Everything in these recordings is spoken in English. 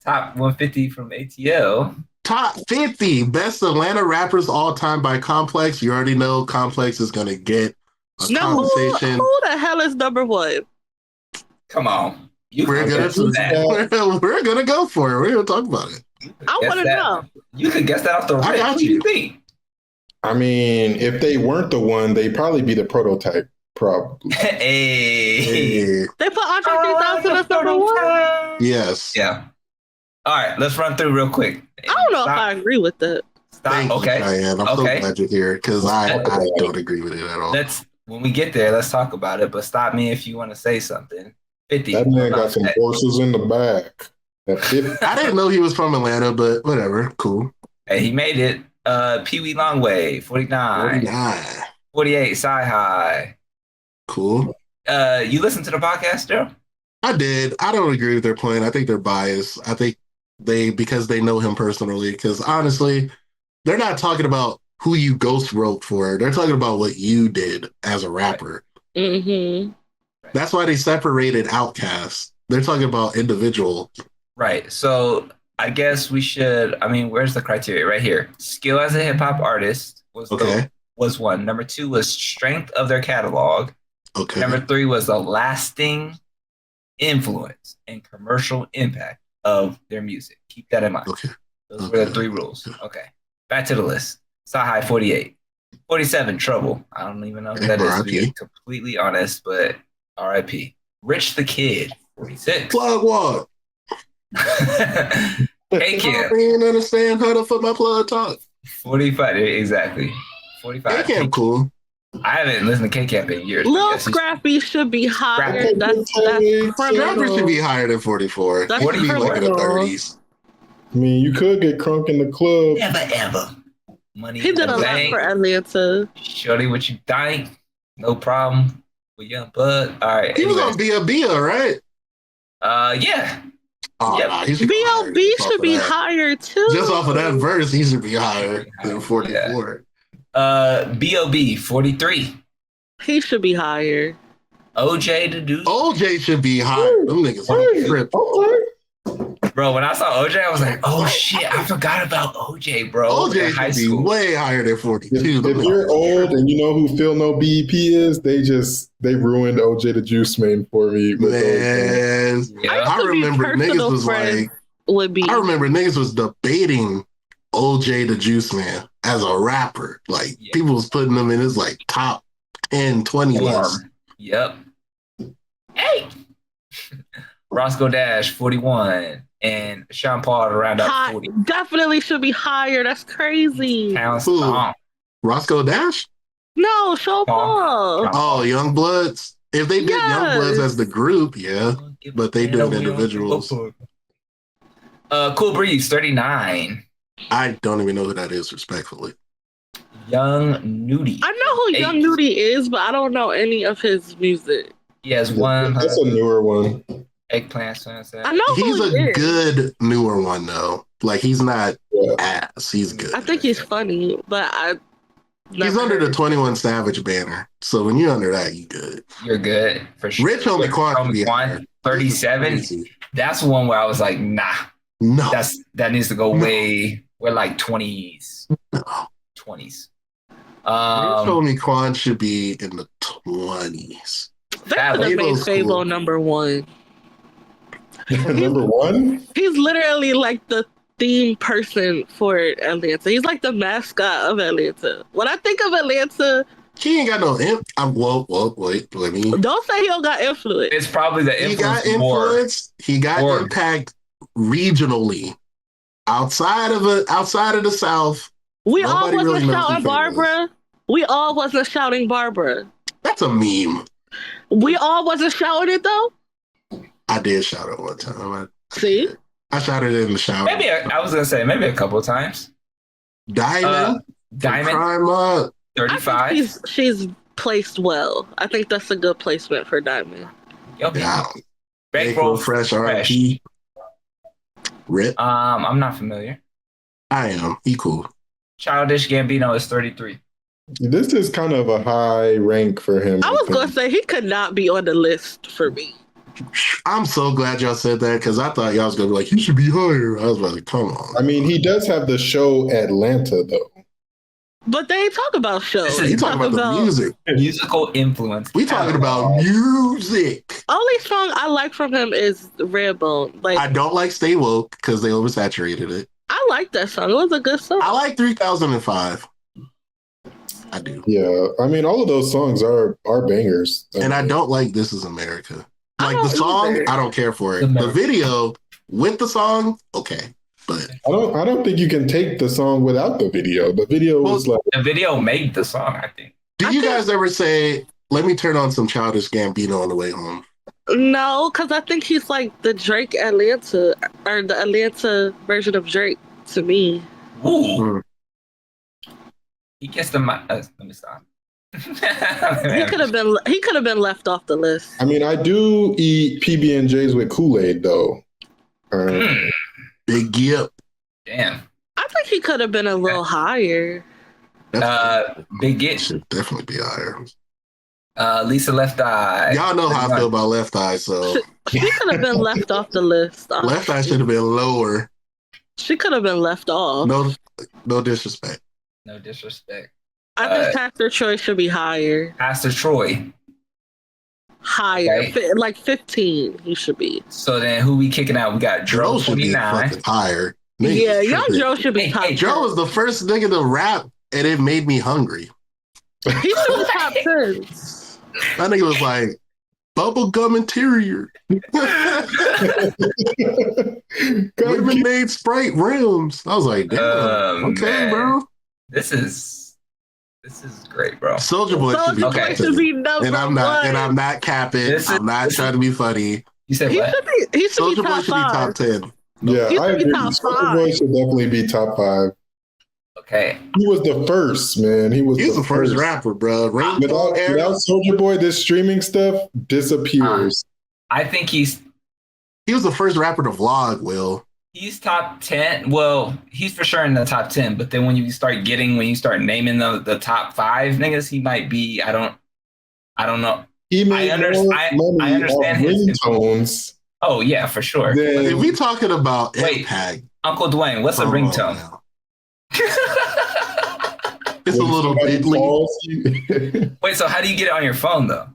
Top 150 from ATL. Top 50 best Atlanta rappers all time by Complex. You already know Complex is going to get a Now, conversation. who the hell is number one? Come on. We're gonna go for it. We're gonna talk about it. I want to know. You could guess that off the rip. I got What do you think? I mean, if they weren't the one, they'd probably be the prototype. Probably. Hey. They put Andre 3000 as number one? Yes. Yeah. All right, let's run through real quick. I don't know if I agree with that. Thank you, Cheyenne. I'm so glad you're here because I don't agree with it at all. When we get there, let's talk about it. But stop me if you want to say something. 50. That man got some horses in the back. I didn't know he was from Atlanta, but whatever. Cool. Hey, he made it. Pee Wee Longway, 49. 48, Sci-Hi. Cool. You listen to the podcast, Joe? I did. I don't agree with their plan. I think they're biased. I think because they know him personally. Because honestly, they're not talking about who you ghost wrote for. They're talking about what you did as a rapper. Mm-hmm. That's why they separated Outkast. They're talking about individual. Right. So I guess we should. I mean, where's the criteria? Right here. Skill as a hip hop artist was one. Number 2 was strength of their catalog. Okay. Number 3 was the lasting influence and commercial impact of their music. Keep that in mind. Okay. Those were the 3 rules. Okay. Back to the list. Sci-Hi 48. 47, Trouble. I don't even know who that is, to be completely honest, but R.I.P. Rich the Kid, 46. Plug what? K-Camp. I didn't understand how to put my plug talk. 45, exactly. 45. K-Camp cool. I haven't listened to K-Camp in years. Lil Scrappy should be higher. That's Scrappy should be higher than 44. That's should be like in the 30s. I mean, you could get crunk in the club. Never, ever. Money he did a lot for Atlanta. Shorty, what you think? No problem. With Young Bud. All right. He was on Bia, right? Yeah. Oh, yep. Nah, B.O.B. should be higher too. Just off of that verse, he should be higher than 44. B.O.B. 43. He should be higher. OJ the Deuce. OJ should be higher. Them niggas on trip. Bro, when I saw OJ, I was like, oh shit, I forgot about OJ, bro. OJ should be way higher than 42. If you're old and you know who Phil No BEP is, they ruined OJ the Juice Man for me. Man, I remember niggas was like, I remember niggas was debating OJ the Juice Man as a rapper. Like people was putting him in his like top 10, 20 list. Yep. Hey. Roscoe Dash, 41. And Sean Paul to round up 40. Definitely should be higher. That's crazy. Roscoe Dash? No, Sean Paul. Oh, Young Bloods. If they did Young Bloods as the group, yeah. But they do individuals. Cool Breeze, 39. I don't even know who that is, respectfully. Young Nudie. I know who Young Nudie is, but I don't know any of his music. He has one. That's a newer one. Eggplant Sunset. I know he's a good newer one though. Like he's not ass. He's good. I think he's funny, but he's under the 21 Savage banner. So when you're under that, you good. You're good for sure. Rich Homie Quan 37. That's one where I was like, nah. No. That needs to go way. We're like 20s. No. 20s. Rich Homie Quan should be in the 20s. That would have made Fabo number 1. Number 1? He's literally like the theme person for Atlanta. He's like the mascot of Atlanta. When I think of Atlanta, he ain't got no wait. Let me. Don't say he don't got influence. It's probably the influence. He got influence. He got impact regionally. Outside of the South. We all wasn't shouting Barbara. We all wasn't shouting Barbara. That's a meme. We all wasn't shouting it though. I did shout it one time. See? I shouted it in the shower. Maybe I was gonna say maybe a couple of times. Diamond. Crime Up. 35. She's placed well. I think that's a good placement for Diamond. Yeah. Bankroll Fresh RP. Rip. I'm not familiar. I am. He cool. Childish Gambino is 33. This is kind of a high rank for him. I was going to say he could not be on the list for me. I'm so glad y'all said that because I thought y'all was gonna be like, he should be higher. I was like, come on. I mean, he does have the show Atlanta though. But they ain't talk about shows. You talking about the music, musical influence. We talking about music. Only song I like from him is Redbone. Like, I don't like Stay Woke because they oversaturated it. I like that song. It was a good song. I like 3005. I do. Yeah, I mean, all of those songs are bangers. And I don't like This Is America. Like the song, either. I don't care for it. The video with the song, okay. But I don't think you can take the song without the video. The video was like the video made the song, I think. Do you guys ever say, let me turn on some Childish Gambino on the way home? No, because I think he's like the Drake Atlanta, or the Atlanta version of Drake to me. Ooh. He gets the let me stop. He could have been left off the list. I mean, I do eat PB&Js with Kool-Aid though. Big Gip. Damn. I think he could have been a little higher. Big Gip should definitely be higher. Lisa Left Eye. Y'all know how I feel about Left Eye, so she could have been left off the list. Left Eye should have been lower. She could have been left off. No disrespect. No disrespect. I think Pastor Troy should be higher. Pastor Troy. Higher. Okay. Like 15, he should be. So then who we kicking out? We got Dro 29. Higher. Yeah, young Joe should be top 10. Joe was the first nigga to rap, and it made me hungry. He should be top 10. That nigga was like, bubblegum interior. Lemonade Sprite rims. I was like, damn. Okay, man. Bro. This is great, bro. Soulja Boy should be number and I'm not capping. I'm not trying to be funny. You said what? Soulja Boy should be top 10. Yeah, I agree. Soulja Boy should definitely be top 5. Okay. He was the first, man. He was the first rapper, bro. Without Soulja Boy, this streaming stuff disappears. I think he was the first rapper to vlog, Will. He's top 10. Well, he's for sure in the top 10. But then when you start naming the top 5 niggas, he might be. I don't know. He made I understand his ringtones. Oh yeah, for sure. But if we talking about impact, Uncle Dwayne, what's a ringtone? It's a little bit. Wait, so how do you get it on your phone though?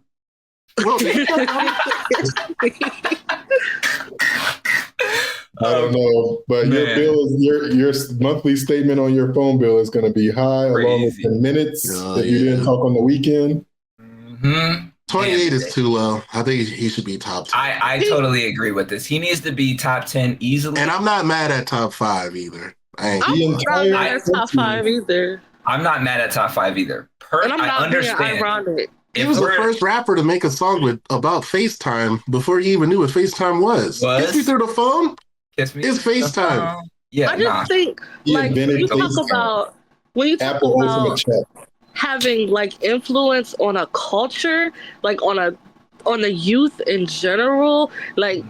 I don't know, but your bill is your monthly statement on your phone bill is going to be high, along with the minutes if you didn't talk on the weekend. Mm-hmm. 28 is too low. I think he should be top 10. I totally agree with this. He needs to be top 10 easily. And I'm not mad at top 5 either. I'm not mad at top 5 either. I'm not mad at top 5 either. And I'm not understand. Ironic. He was the first rapper to make a song about FaceTime before he even knew what FaceTime was. Kiss Me Through the Phone? Kiss Me It's FaceTime. Yeah, I just think, like, when you talk about having like influence on a culture, like on the youth in general, like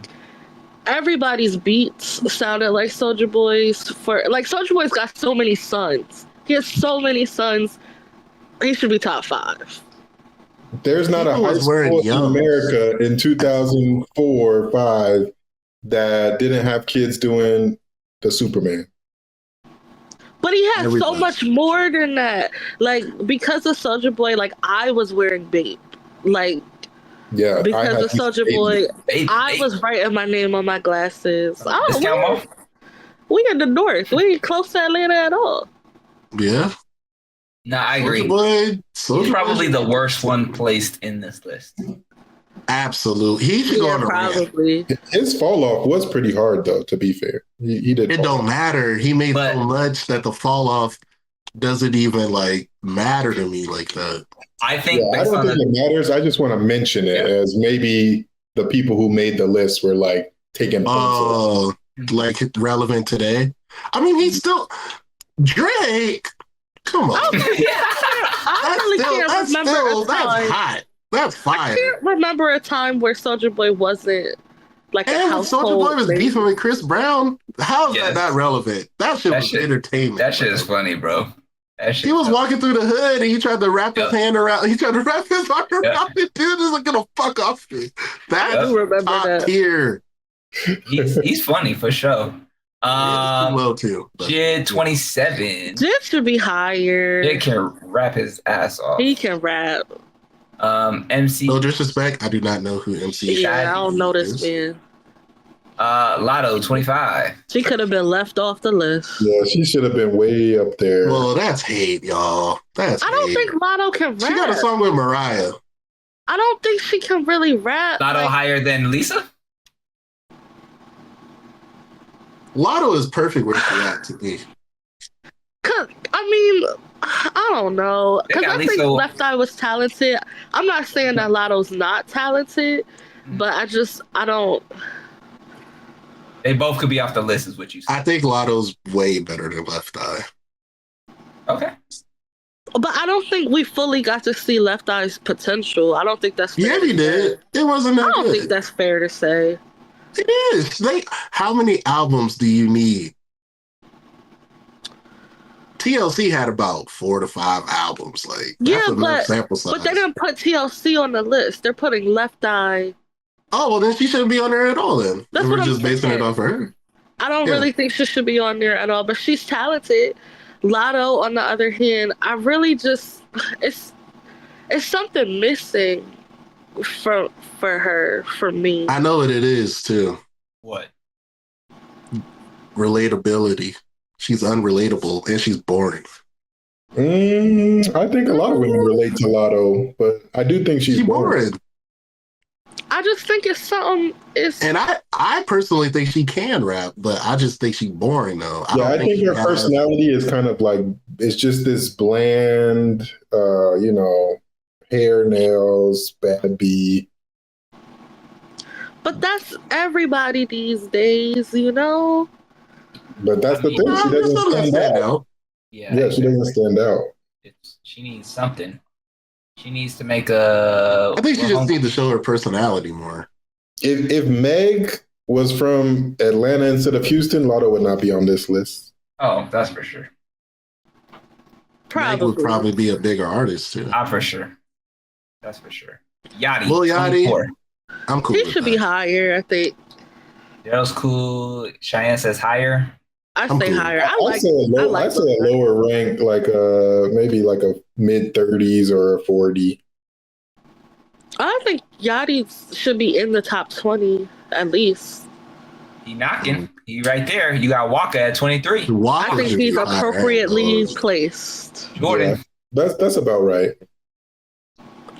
everybody's beats sounded like Soulja Boy's. Soulja Boy's got so many sons. He has so many sons. He should be top 5. There's not a high school in America in 2004 or 5 that didn't have kids doing the Superman. But he had so much more than that. Like, because of Soulja Boy, like, I was wearing Bape. Like, yeah, because of Soulja Boy, I was writing my name on my glasses. We in the north. We ain't close to Atlanta at all. Yeah. No, I agree. He's probably the worst one placed in this list. Absolutely. He should go on probably. His fall off was pretty hard, though, to be fair. He did. It don't matter. He made so much that the fall off doesn't even matter to me like that. I think I don't think it matters. I just want to mention it as maybe the people who made the list were taking relevant today. I mean, he's still Drake. Come on. That's hot. That's fire. I can't remember a time where Soulja Boy wasn't a household. Soulja Boy was beefing with Chris Brown. How is that not relevant? That shit was entertainment. That shit is funny, bro. He was walking through the hood and he tried to wrap his hand around. He tried to wrap his arm around it. Dude is like gonna fuck off me. That's top tier. He's funny for sure. Well too. Jid 27. Jid should be higher. Jid can rap his ass off. He can rap. MC. No disrespect, I do not know who MC is. Yeah, I don't know this man. Lotto 25. She could have been left off the list. Yeah, she should have been way up there. Well, that's hate, y'all. I don't think Lotto can rap. She got a song with Mariah. I don't think she can really rap. Lotto higher than Lisa? Lotto is perfect where she at to me. I don't know. Because I think Left Eye was talented. I'm not saying that Lotto's not talented, but I don't. They both could be off the list, is what you said. I think Lotto's way better than Left Eye. Okay. But I don't think we fully got to see Left Eye's potential. I don't think that's fair. Yeah, we did. It wasn't that good. I don't think that's fair to say. It is. How many albums do you need? TLC had about 4 to 5 albums. But they didn't put TLC on the list. They're putting Left Eye. Oh, well, then she shouldn't be on there at all then. That's we're just basing it off of her. I don't really think she should be on there at all, but she's talented. Lotto, on the other hand, I really just... It's something missing for her, for me. I know what it is, too. What? Relatability. She's unrelatable, and she's boring. I think a lot of women relate to Lotto, but I do think she's boring. I just think it's something. And I personally think she can rap, but I just think she's boring though. I think her personality is kind of like it's just this bland, hair, nails, bad B. But that's everybody these days, But that's the thing; she doesn't stand out. Yeah, she doesn't stand out. She needs something. She needs to make a... I think she just needs to show her personality more. If Meg was from Atlanta instead of Houston, Lotto would not be on this list. Oh, that's for sure. Meg would probably be a bigger artist, too. For sure. That's for sure. Yachty. Lil Yachty. I'm cool. He should be higher, I think. Daryl's cool. Cheyenne says higher. I say higher. I say a lower rank, like maybe like a mid-30s or a 40. I think Yachty should be in the top 20 at least. He knocking. He right there. You got Walker at 23. I think he's appropriately placed. Jordan. Yeah, that's about right.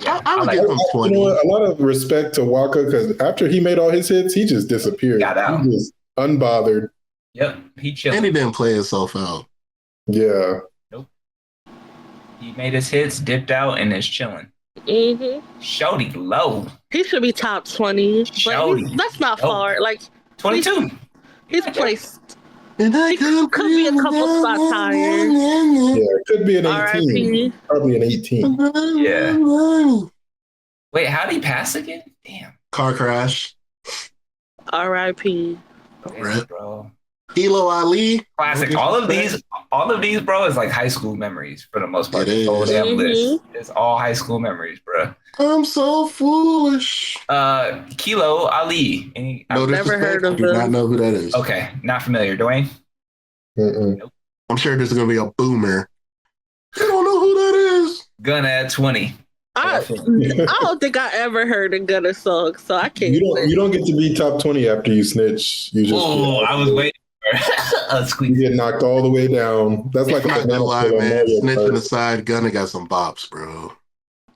Yeah, I would give him 20. A lot of respect to Walker because after he made all his hits, he just disappeared. Got out. He was unbothered. Yep, he chilled. And he didn't play himself out. Yeah. Nope. He made his hits, dipped out, and is chilling. Mm-hmm. Shorty low. He should be top 20. But that's not far. Like 22. He's placed. And he could be a couple spots higher. Yeah, it could be an 18. R.I.P. Probably an 18. Yeah. Wait, how did he pass again? Damn. Car crash. R.I.P. Okay, bro. Kilo Ali. Classic. All of these, bro, is like high school memories for the most part. It is. Whole damn list. It's all high school memories, bro. I'm so foolish. Kilo Ali. I've never heard of him. Do not know who that is. Okay, not familiar. Dwayne? Nope. I'm sure there's going to be a boomer. I don't know who that is. Gunna at 20. I don't think I ever heard a Gunna song, so I can't. You don't get to be top 20 after you snitch. You just. Oh, I was waiting for a squeak. You get knocked all the way down. That's like a banana lie, man. Snitching aside, Gunna got some bops, bro.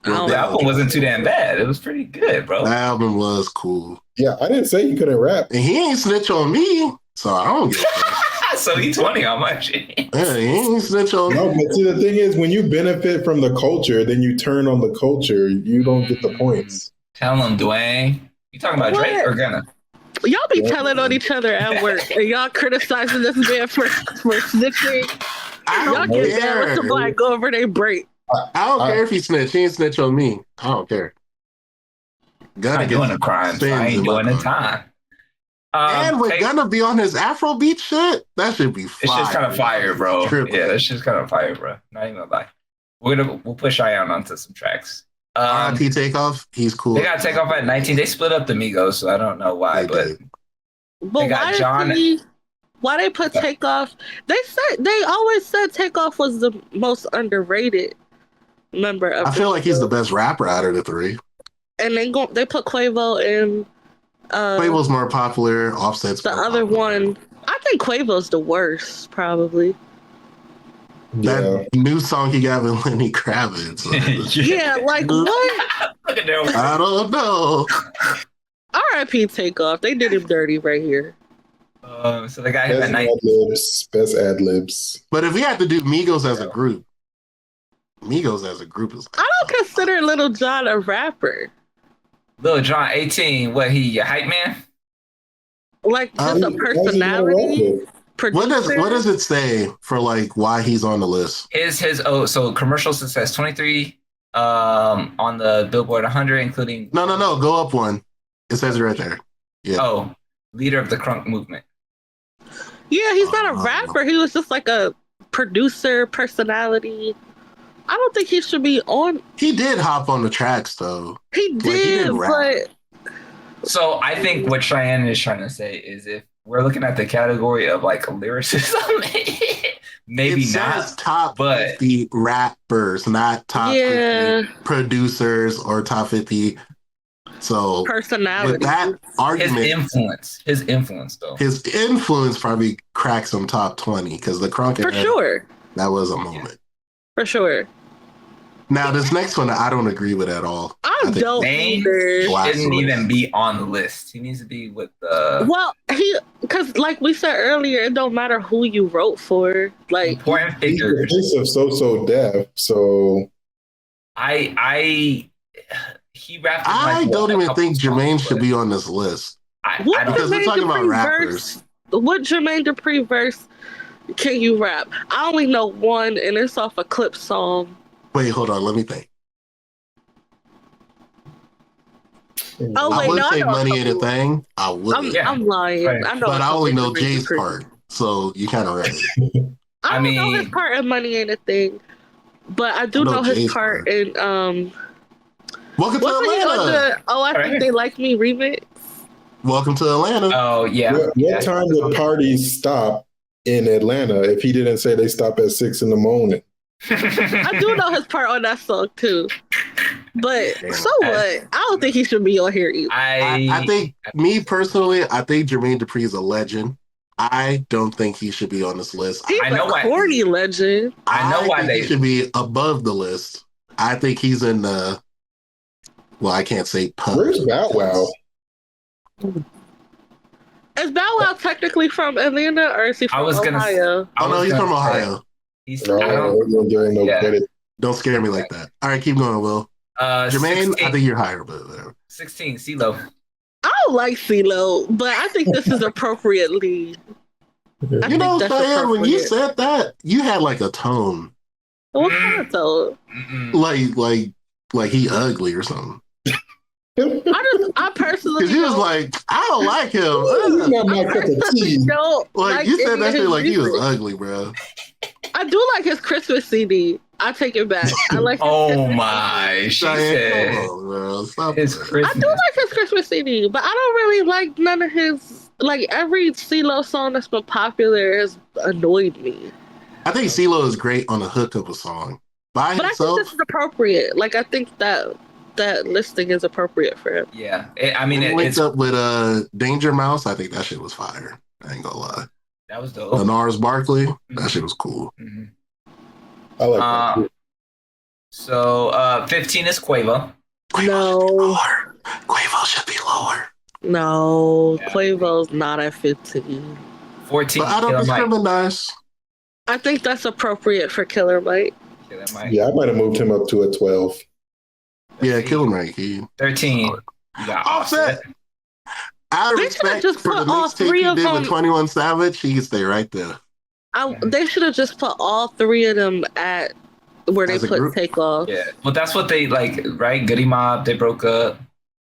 The album wasn't too damn bad. It was pretty good, bro. The album was cool. Yeah, I didn't say he couldn't rap. And he ain't snitch on me, so I don't get it. So he 20 on my shit. Yeah, he ain't snitch on me. No, but see, the thing is, when you benefit from the culture, then you turn on the culture. You don't get the points. Tell him, Dwayne. You talking about Drake or Gunna? Y'all be telling on each other at work, and y'all criticizing this man for snitching. Y'all get mad with the black go over they break. I don't care if he snitch. He ain't snitch on me. I don't care. Gunna doing a crime, so I ain't doing the time. And we're gonna be on his Afrobeat shit. That should be fire. It's just kind of fire, bro. Yeah, it's just kind of fire, bro. Not even gonna lie. We'll push Ion onto some tracks. R.I.P. Takeoff. He's cool. They got Takeoff at 19. They split up the Migos, so I don't know why, but they got John. Why they put Takeoff? They always said Takeoff was the most underrated member of. I feel like he's the best rapper out of the three. And they put Quavo in. Quavo's more popular. Offset's the other popular. One. I think Quavo's the worst, probably. That new song he got with Lenny Kravitz. Yeah, like what? I don't know. R.I.P. Takeoff. They did him dirty right here. So the guy had best ad libs. But if we had to do Migos as a group is. I don't consider Lil Jon a rapper. Lil Jon, 18. What, he a hype man? Like just a personality. What does it say for like why he's on the list? So commercial success 23 on the Billboard 100, including no, go up one. It says it right there. Yeah. Oh, leader of the crunk movement. Yeah, he's not a rapper. He was just like a producer personality. I don't think he should be on. He did hop on the tracks though. He did, but. So I think what Cheyenne is trying to say is if we're looking at the category of like lyricism, maybe it not says top 50 rappers, not top 50 producers or top 50. So personality. With that argument, his influence though. His influence probably cracks some top 20 because the crunk for sure. That was a moment. For sure. Now this next one I don't agree with at all. I don't either. Shouldn't even be on the list. He needs to be with the. Well, because like we said earlier, it don't matter who you wrote for. Like important figures. He's a so deaf. So he rapped. I don't even think Jermaine should be on this list. Because we're talking about rappers. What Jermaine Dupri verse can you rap? I only know one, and it's off a Clip song. Wait, hold on. Let me think. Oh, I would say Money Ain't a Thing. I would. I'm lying. Right. I know, but I only know Jay's part, so you kind of right. I don't know his part in Money Ain't a Thing, but I do know his part in Welcome to Atlanta. I Think They Like Me remix. Welcome to Atlanta. Oh yeah. What time would parties stop in Atlanta if he didn't say they stop at 6 a.m? I do know his part on that song too, but so what? I don't think he should be on here either. I think, me personally, I think Jermaine Dupri is a legend. I don't think he should be on this list. He's a corny legend. I know why he should be above the list. I think he's in the. Well, I can't say punk. Where's Bow Wow? Is Bow Wow technically from Atlanta or is he from Ohio? Oh no, he's from Ohio. Don't scare me like that. All right, keep going, Will. Jermaine, 16. I think you're higher, but whatever. 16, CeeLo. I don't like CeeLo, but I think this is appropriately. You know, Cheyenne, when you said that, you had like a tone. What kind of tone? Like he ugly or something. I personally, because he was like, I don't like him. He's not my cup of tea. Like you said that shit like he was ugly, bro. I do like his Christmas CD. I take it back. I like. Oh my! She said, his Christmas. I do like his Christmas CD, but I don't really like none of his. Like every CeeLo song that's been popular has annoyed me. I think CeeLo is great on the hook of a song by himself. But I think this is appropriate. Like I think that listing is appropriate for him. Yeah, it linked up with Danger Mouse. I think that shit was fire. I ain't gonna lie. That was dope. Lars Barkley, that shit was cool. Mm-hmm. I like that. So 15 is Quavo. Quavo should be lower. No, yeah. Quavo's not at 15. 14. But I don't discriminate. I think that's appropriate for Killer Mike. Yeah, I might have moved him up to a 12. 13. Yeah, Killer Mike. 13. You got Offset. Out of respect just for the mixtape he did with 21 Savage, he can stay right there. They should have just put all three of them at where they put Takeoff. Yeah, well, that's what they like, right? Goody Mob, they broke up.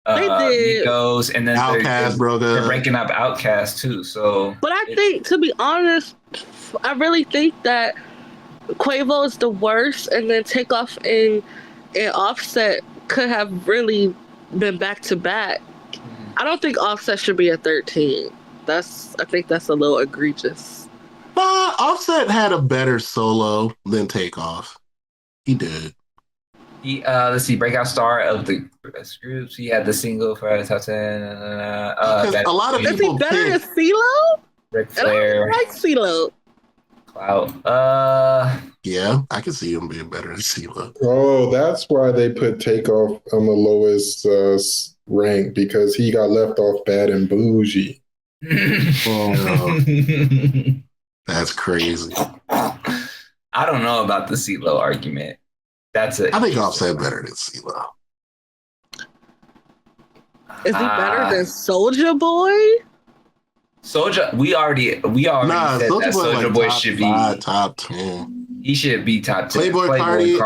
They did. Migos, and then Outkast, they're breaking up Outkast too. So, but I think, to be honest, I really think that Quavo is the worst, and then Takeoff and Offset could have really been back to back. I don't think Offset should be at 13. I think that's a little egregious. Offset had a better solo than Takeoff. He did. Let's see, breakout star of the groups. He had the single for the top 10. A lot of people. Is he better than CeeLo? Ric Flair. I like CeeLo. Clout. Yeah, I can see him being better than CeeLo. Oh, that's why they put Takeoff on the lowest rank, because he got left off Bad and Bougie. Oh, that's crazy. I don't know about the CeeLo argument. I think Offset better than CeeLo. Is he better than Soulja Boy? Soulja, we already said that Soulja Boy should be top 10. He should be top 10. Playboy Cardi.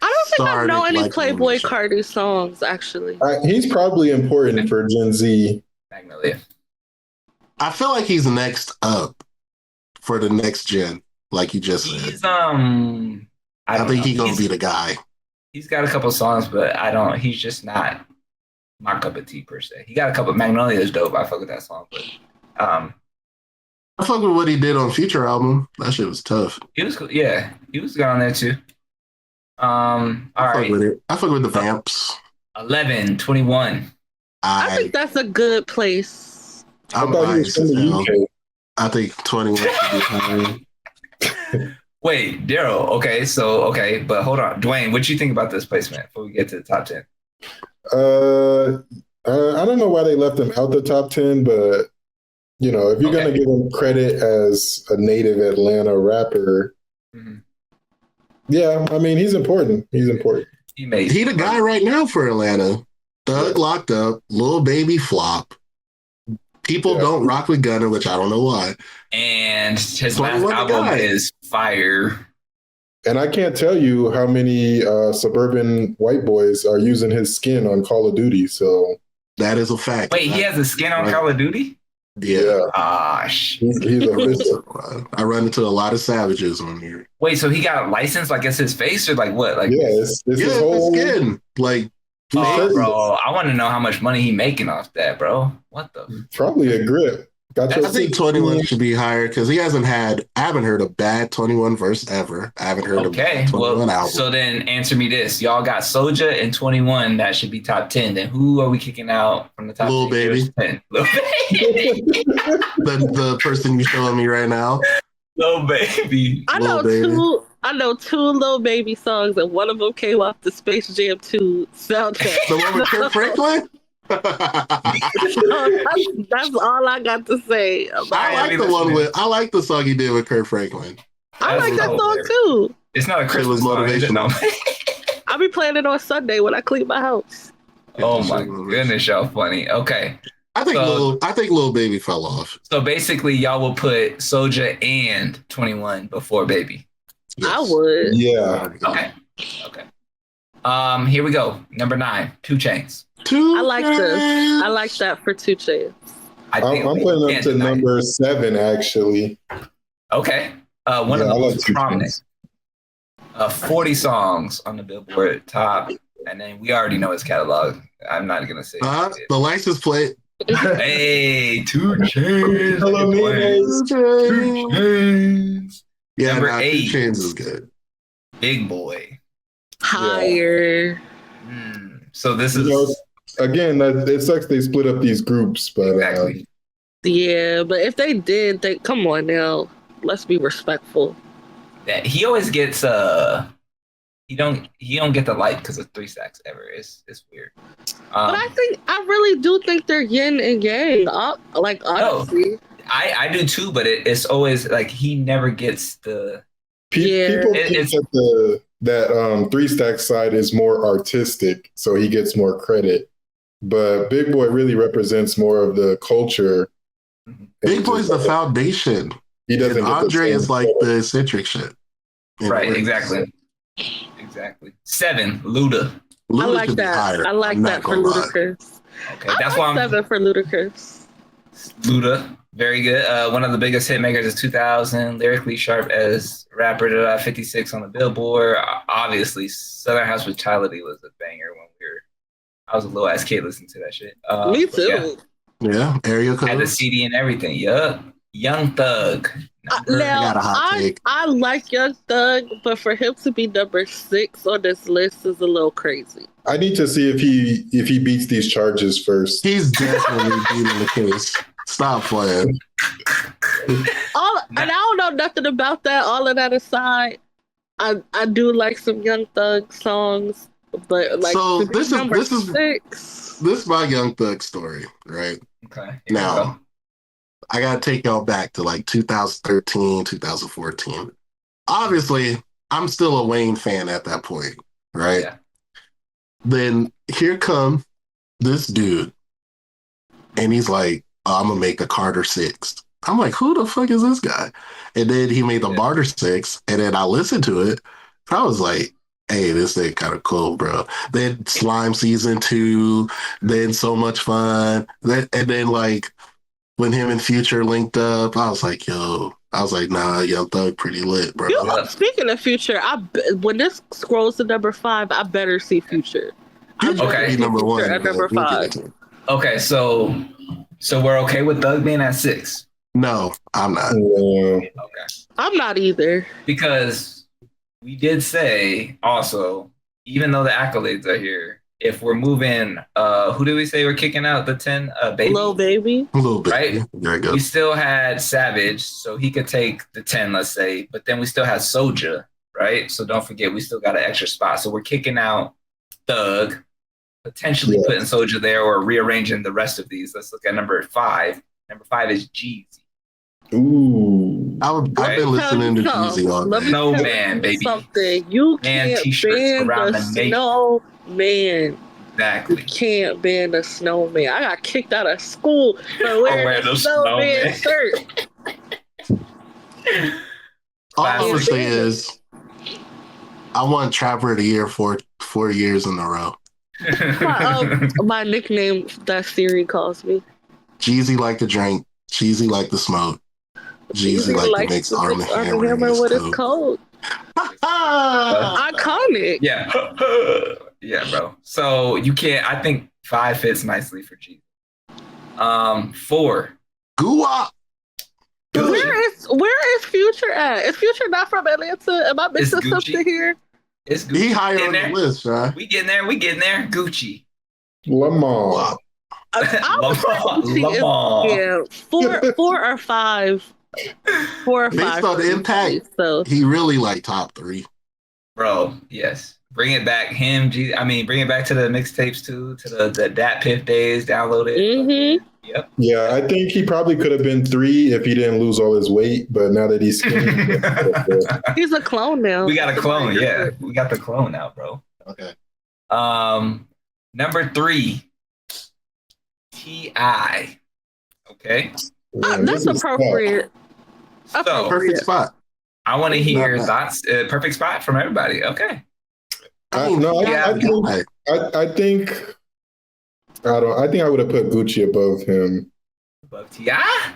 I don't think I know any Playboy Cardi songs, actually. He's probably important for Gen Z. Magnolia. I feel like he's next up for the next gen, like you just said. I think he's going to be the guy. He's got a couple songs, but he's just not my cup of tea per se. He got a couple. Magnolia is dope. I fuck with that song, but I fuck with what he did on Future album. That shit was tough. He was cool. Yeah, he was good on there too. All right. I fuck with the Vamps. 11, 21. I think that's a good place. I'm biased as hell. I think 21 should be higher. Wait, Daryl. Okay, but hold on, Dwayne. What you think about this placement before we get to the top 10? I don't know why they left him out the top 10, but if you're gonna give him credit as a native Atlanta rapper, yeah, I mean he's important. He the guy right now for Atlanta. Thug Locked Up, Lil Baby Flop. People don't rock with Gunna, which I don't know why. And his last album is fire. And I can't tell you how many suburban white boys are using his skin on Call of Duty. So that is a fact. Wait, he has a skin on Call of Duty? Yeah. Gosh. He's a vicious. I run into a lot of savages on here. Wait, so he got a license like it's his face or like what? Like it's his whole skin. Like, bro, I want to know how much money he making off that, bro. What the? Probably a grip. I think 21 should be higher because I haven't heard a bad 21 verse ever. I haven't heard a bad 21 album. So then answer me this. Y'all got Soulja and 21 that should be top 10. Then who are we kicking out from the top 10? Lil Baby. Lil Baby. the person you showing me right now. Lil Baby. I know two Lil Baby songs, and one of them came off the Space Jam 2 soundtrack. The one with Kirk Franklin? That's all I got to say. I like the song he did with Kirk Franklin. I like that song too. It's not a Christmas motivational. I'll be playing it on Sunday when I clean my house. Oh my goodness, y'all funny. Okay. I think Lil Baby fell off. So basically y'all will put Soulja and 21 before Baby. Yes. I would. Yeah. Okay. Here we go. Number 9, 2 Chainz. I like this. I like that for 2 Chainz. I'm putting up to number 7 actually. Okay. One of the most prominent. 40 songs on the Billboard top, and then we already know his catalog. I'm not gonna say the license plate. Hey, 2 Chainz. 2 Chainz. Yeah, number 8. 2 Chainz is good. Big Boy. Higher. So this is again. It sucks they split up these groups, but exactly. Yeah, but if they did, come on now. Let's be respectful. That he always gets he don't get the light because of 3 Stacks ever. It's weird. But I really do think they're yin and yang. Like honestly. No, I do too, but it's always like he never gets the. People think that 3 Stacks side is more artistic, so he gets more credit. But Big Boy really represents more of the culture. Big Boy's the foundation. He doesn't. Andre is like the eccentric shit. Right, exactly. Exactly. 7, Luda. I like that. I like that for Ludacris. Okay, that's why I'm 7 for Ludacris. Luda, very good. One of the biggest hit makers is 2000. Lyrically sharp as rapper. 56 on the Billboard. Obviously, Southern Hospitality was a banger when I was a little ass kid listening to that shit. Me too. Yeah, area code. Had the CD and everything. Yup. Young Thug. I like Young Thug, but for him to be number 6 on this list is a little crazy. I need to see if he beats these charges first. He's definitely beating the case. Stop playing. And I don't know nothing about that. All of that aside, I do like some Young Thug songs, but like so this is my Young Thug story, right? Okay. Now, I gotta take y'all back to like 2013, 2014. Obviously, I'm still a Wayne fan at that point, right? Yeah. Then here come this dude, and he's like, I'm gonna make a Carter 6. I'm like, who the fuck is this guy? And then he made the Barter 6, and then I listened to it. I was like, hey, this thing kind of cool, bro. Then Slime Season 2, then So Much Fun. And then like when him and Future linked up, I was like, nah, Young Thug pretty lit, bro. Speaking of Future, when this scrolls to number 5, I better see Future. Okay. Number 1 at number 5. Okay, so we're okay with Thug being at 6? No, I'm not. Okay. I'm not either. Because we did say also, even though the accolades are here, if we're moving, who did we say we're kicking out the 10? Baby? Lil Baby. Lil Baby. Right? Very good. We still had Savage, so he could take the 10, let's say, but then we still had Soulja, right? So don't forget, we still got an extra spot. So we're kicking out Thug, potentially putting Soulja there or rearranging the rest of these. Let's look at number 5. Number 5 is Jeezy. Ooh. I've been listening to Jeezy all day. Snowman, baby. Something. You can't ban the snowman. Exactly. You can't ban the snowman. I got kicked out of school for wearing the snowman shirt. All I would say is, I won Trapper of the Year for 4 years in a row. My nickname that Siri calls me. Jeezy like to drink. Jeezy like to smoke. Jeezy like to mix Arm & Hammer with his coat. Iconic. Yeah. Yeah, bro. So you can't. I think 5 fits nicely for Jeezy. 4. Goo-wop. Where is Future at? Is Future not from Atlanta? Am I missing something here? It's Gucci. He higher on the list, right? We getting there. Gucci. Lamar. Lamar. Yeah, 4 or 5. 4 or 5. Based on the impact, so he really like top 3. Bro, yes. Bring it back. Bring it back to the mixtapes too, to the Dat Piff days. Download it. Mm-hmm. Yep. Yeah, I think he probably could have been 3 if he didn't lose all his weight. But now that he's skinny, he's a clone now. We got a clone. Yeah, we got the clone now, bro. Okay. Number 3, T.I. Okay. That's appropriate. So, perfect spot. I want to hear thoughts. Perfect spot from everybody. Okay. I think I would have put Gucci above him. Above T.I.?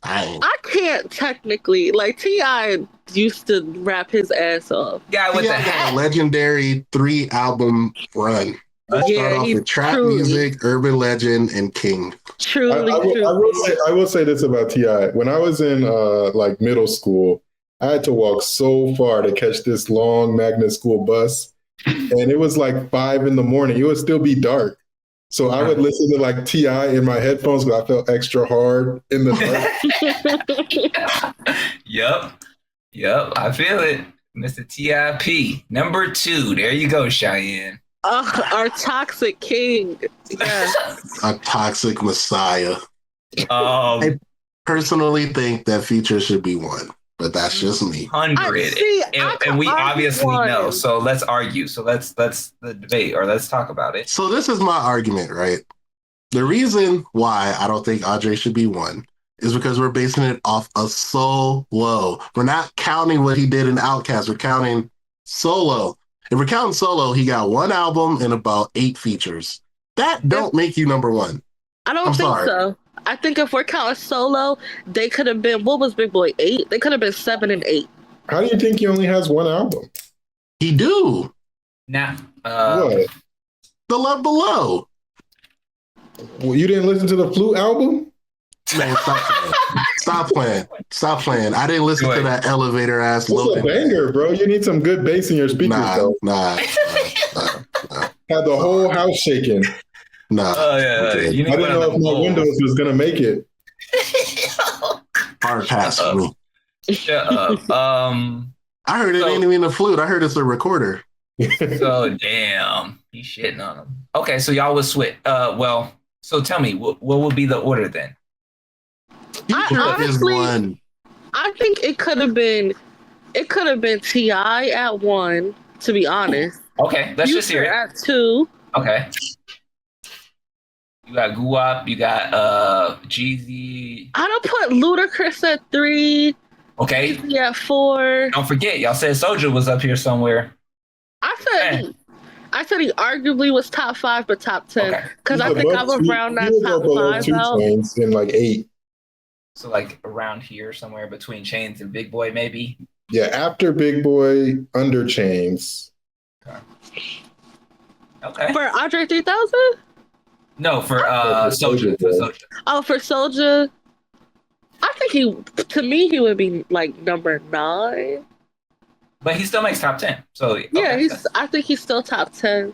I can't technically. Like, T.I. used to rap his ass off. Yeah, with a legendary 3-album run. Start off with trap music, urban legend, and king. Truly, I will say this about T.I. When I was in middle school, I had to walk so far to catch this long magnet school bus, and it was like 5 a.m. It would still be dark, so I would listen to T.I. in my headphones because I felt extra hard in the dark. Yep. I feel it, Mr. T.I.P. Number 2. There you go, Cheyenne. Our toxic king. Yeah. A toxic messiah. I personally think that Future should be 1, but that's just me. 100. And we obviously know. So let's argue. So let's the debate, or let's talk about it. So this is my argument, right? The reason why I don't think Andre should be 1 is because we're basing it off of so low. We're not counting what he did in Outkast. We're counting Solo. If we're counting solo, he got one album and about 8 features. That don't make you number one. I don't think so. I think if we're counting solo, they could have been, what was Big Boy, 8? They could have been 7 and 8. How do you think he only has one album? He do. Nah. What? The Love Below. Well, you didn't listen to the Flute album? Man, stop playing. I didn't listen to that elevator ass. It's a banger, bro. You need some good bass in your speakers, though. Nah. Had the whole house shaking. Nah. Oh yeah. I didn't know if my Windows was gonna make it. Hard pass for me. Shut up. I heard it ain't even a flute. I heard it's a recorder. So damn, he's shitting on him. Okay, so y'all would switch. Well, so tell me, what would be the order then? Honestly, I think it could have been T.I. at 1, to be honest. Okay, let's just hear it. At 2. Okay. You got Guap, you got Jeezy. I don't put Ludacris at 3. Okay. Jeezy at 4. Don't forget, y'all said Soulja was up here somewhere. I said he arguably was top 5, but top 10. Because I think I would round that top 5 out. In like 8. So like around here, somewhere between Chains and Big Boy, maybe. Yeah, after Big Boy, under Chains. Okay. For Andre 3000? No, for Soulja. Oh, for Soulja. I think to me, he would be like number 9. But he still makes top 10. So yeah, I think he's still top 10.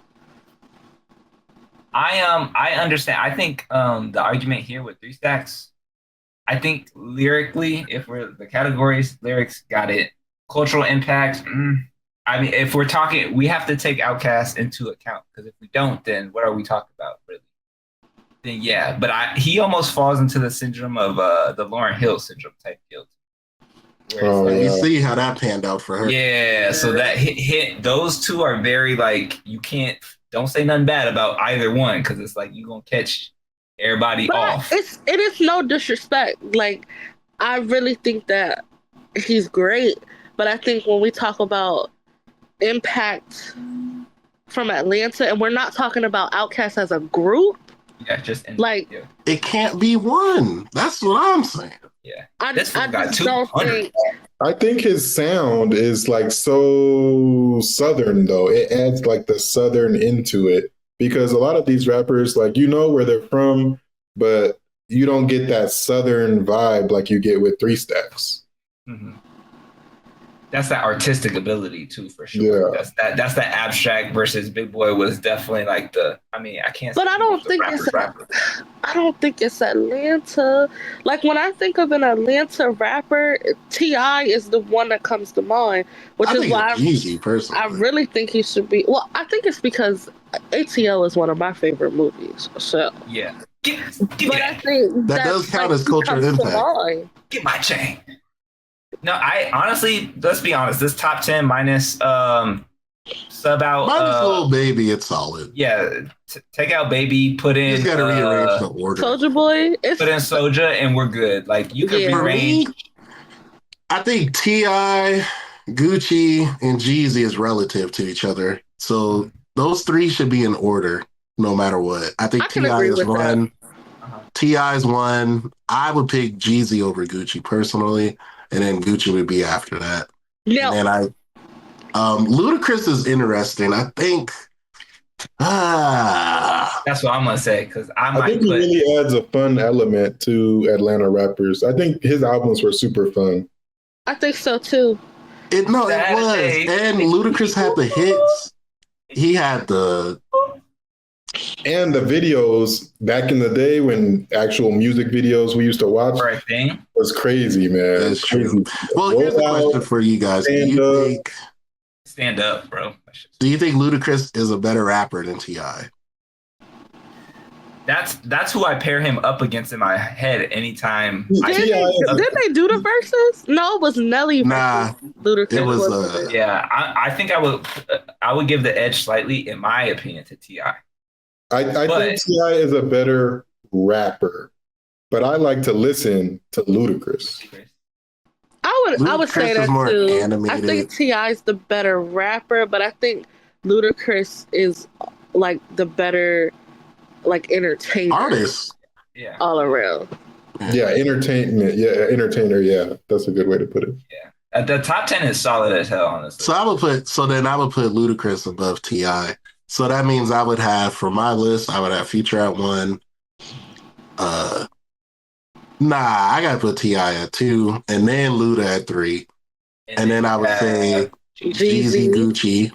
I understand. I think the argument here with 3 Stacks, I think lyrically, if we're the categories, lyrics got it. Cultural impact. I mean, if we're talking, we have to take Outkast into account, because if we don't, then what are we talking about, really? Then yeah, but he almost falls into the syndrome of the Lauryn Hill syndrome type deal. You see how that panned out for her. Yeah, so that hit those two are very like, don't say nothing bad about either one, because it's like you're gonna catch everybody off. It is no disrespect. Like, I really think that he's great, but I think when we talk about impact from Atlanta, and we're not talking about Outkast as a group. Yeah, it can't be one. That's what I'm saying. Yeah, I think his sound is like so Southern, though. It adds like the Southern into it, because a lot of these rappers, like, where they're from, but you don't get that Southern vibe like you get with 3 Stacks. Mm-hmm. That's that artistic ability too, for sure. Yeah. That's the abstract versus Big Boy was definitely like I can't. But I don't think it's Atlanta. Like, when I think of an Atlanta rapper, T.I. is the one that comes to mind, which is why I really think he should be. Well, I think it's because ATL is one of my favorite movies. So yeah, I think that does count as cultural impact. Get my chain. No, I honestly, let's be honest. This top 10 minus sub out. Minus Lil Baby, it's solid. Yeah, take out Baby, put in. You just gotta rearrange the order. Soulja Boy, put in Soulja, and we're good. Like, you can rearrange. I think T.I., Gucci, and Jeezy is relative to each other, so those 3 should be in order, no matter what. I think T.I. is 1. T.I. is 1. I would pick Jeezy over Gucci personally. And then Gucci would be after that. Yeah. And Ludacris is interesting. I think. That's what I'm gonna say, because I think he really adds a fun element to Atlanta rappers. I think his albums were super fun. I think so too. It was, and Ludacris had the hits. He had and the videos back in the day, when actual music videos we used to watch was crazy, man. That's crazy. Well, here's a question for you guys. Stand up, bro. Do you think Ludacris is a better rapper than T.I.? That's who I pair him up against in my head anytime. Didn't they do the verses? No, it was Nelly. Nah, Ludacris. It was. Yeah, I think I would give the edge slightly, in my opinion, to T.I. I think T.I. is a better rapper, but I like to listen to Ludacris. I would say that more too. animated. I think T.I. is the better rapper, but I think Ludacris is like the better like entertainer artist. Yeah. All around. Yeah, entertainment. Yeah, entertainer. Yeah, that's a good way to put it. Yeah. The top 10 is solid as hell, honestly. So I would put Ludacris above T.I. So that means I would have, for my list, I would have Future at 1. I gotta put T.I. at 2, and then Luda at 3. And then I would say Jeezy, Gucci.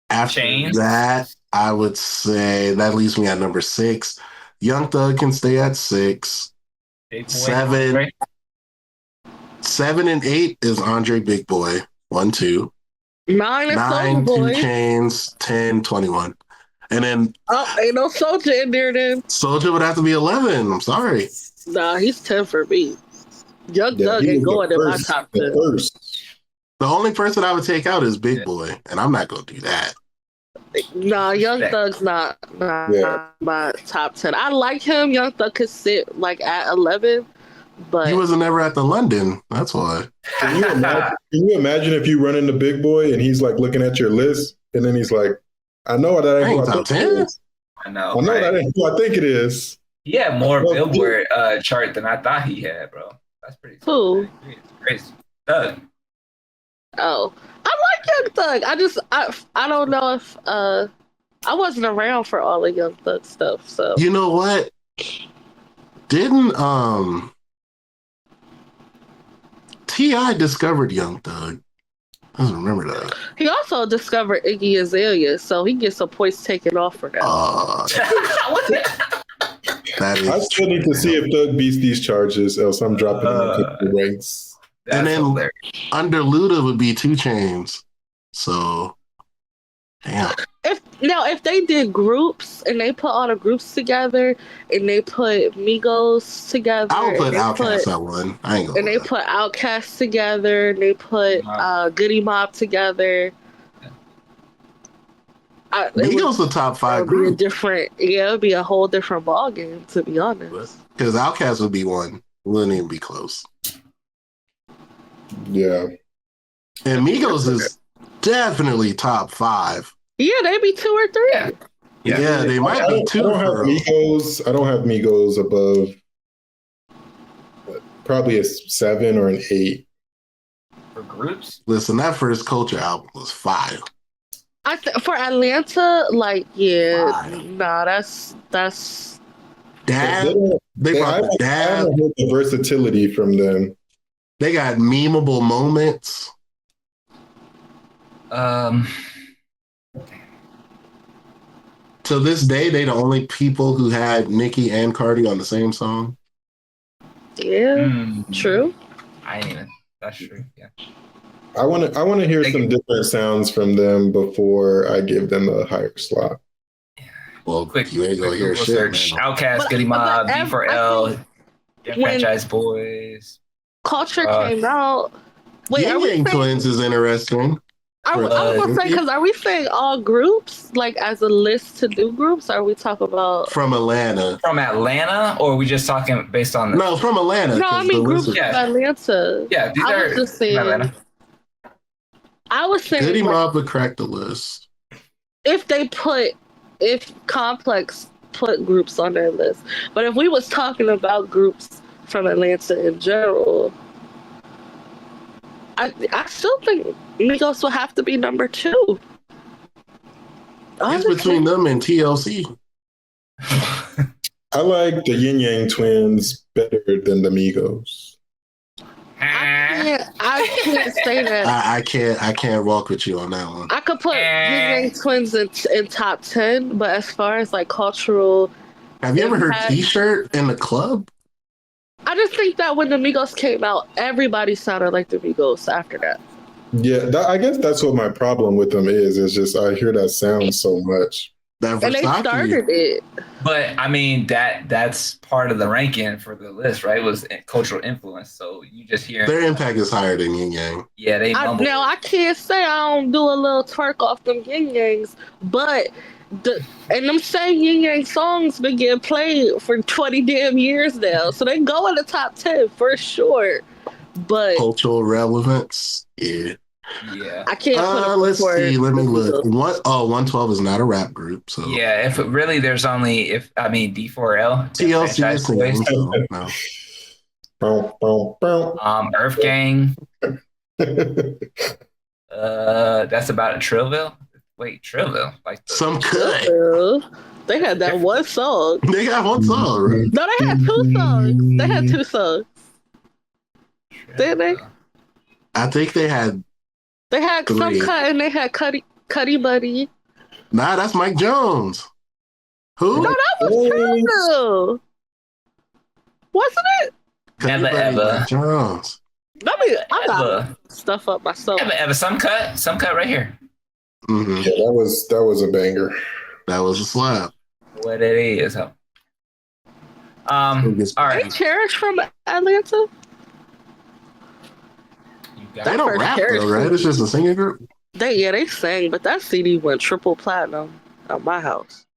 After Chains. that, I would say that leaves me at number 6. Young Thug can stay at 6. 7 and 8 is Andre Big Boy. 1, 2. 9 is Soulja Boy. 2 Chainz. 10, 21. And then ain't no Soulja in there then. Soulja would have to be 11. I'm sorry. Nah, he's 10 for me. Young Thug ain't going in my top 10. The only person I would take out is Big Boy, and I'm not gonna do that. Nah, Young Thug's not my top 10. I like him. Young Thug could sit like at 11, but he wasn't ever at the London. That's why. Can you imagine if you run into Big Boy and he's like looking at your list, and then he's like, "I know that ain't top 10. I know that ain't who I think it is." He had more Billboard chart than I thought he had, bro. That's pretty cool. Crazy. Thug. Oh, I like Young Thug. I don't know if I wasn't around for all the Young Thug stuff. So you know what? Didn't T.I. discovered Young Thug? I don't remember that. He also discovered Iggy Azalea, so he gets some points taken off for that. I still need to see if Thug beats these charges, else I'm dropping the ranks. And then under Luda would be 2 Chainz. So, damn. If they did groups and they put all the groups together and they put Migos together, I would put Outkast at 1. I ain't gonna. And they put Outkast together, and they put Goody Mob together. Migos the top 5 group. It'd be a whole different ball game, to be honest. Because Outkast would be 1. Wouldn't even be close. Yeah. And Migos is definitely top 5. Yeah, they be 2 or 3. Yeah, they might be 2. I don't have Migos above probably a 7 or an 8. For groups? Listen, that first Culture album was fire. For Atlanta, that's Dad. They brought the Dad. The versatility from them. They got memeable moments. To this day, they the only people who had Nicki and Cardi on the same song. Yeah, true. That's true. Yeah. I want to hear some different sounds from them before I give them a higher slot. Well, you ain't gonna hear shit. Outkast, Goody Mob, D4L, Franchise Boys. Culture came out. Wait, Yang Twins is interesting. I was gonna say, because are we saying all groups, like as a list to do groups? Or are we talking about from Atlanta? From Atlanta, or are we just talking based on? No, from Atlanta. No, I mean groups from Atlanta. Yeah, these I was just saying. Atlanta. I was saying Goody Mob would crack the list if Complex put groups on their list. But if we was talking about groups from Atlanta in general, I still think Migos will have to be number 2. It's between them and TLC. I like the Yin Yang Twins better than the Migos. I can't say that. I can't walk with you on that one. I could put Yin Yang Twins in top 10, but as far as like cultural, have you ever heard T-Shirt in the club? I just think that when the Migos came out, everybody sounded like the Migos after that. Yeah, I guess that's what my problem with them is. It's just I hear that sound so much. And they started it. But I mean that's part of the ranking for the list, right? Was cultural influence. So you just hear their impact is higher than Yin Yang. Yeah, they mumble. Now I can't say I don't do a little twerk off them Yin Yangs, but and them same Yin Yang songs been getting played for 20 damn years now. So they go in the top 10 for sure. But cultural relevance, yeah. I can't put let's see. Let me look. 112 is not a rap group. So yeah, if it really there's only D4L TLC is singing, so no. Earth Gang. That's about it. Trillville. Wait, Trillville. Like some cut. They had that one song. They got one song, right? No, they had two songs. They had two songs. Did they? I think they had. They had three. Some cut and they had Cuddy Buddy. Nah, that's Mike Jones. Who? No, that was Trillville. Wasn't it? Never ever. Jones. I got stuff up myself. Ever. Some cut right here. Mm-hmm. Yeah, that was a banger. That was a slap. What it is. All right. Hey, Cherish from Atlanta. They don't rap though, right? It's just a singing group. They sang, but that CD went triple platinum at my house.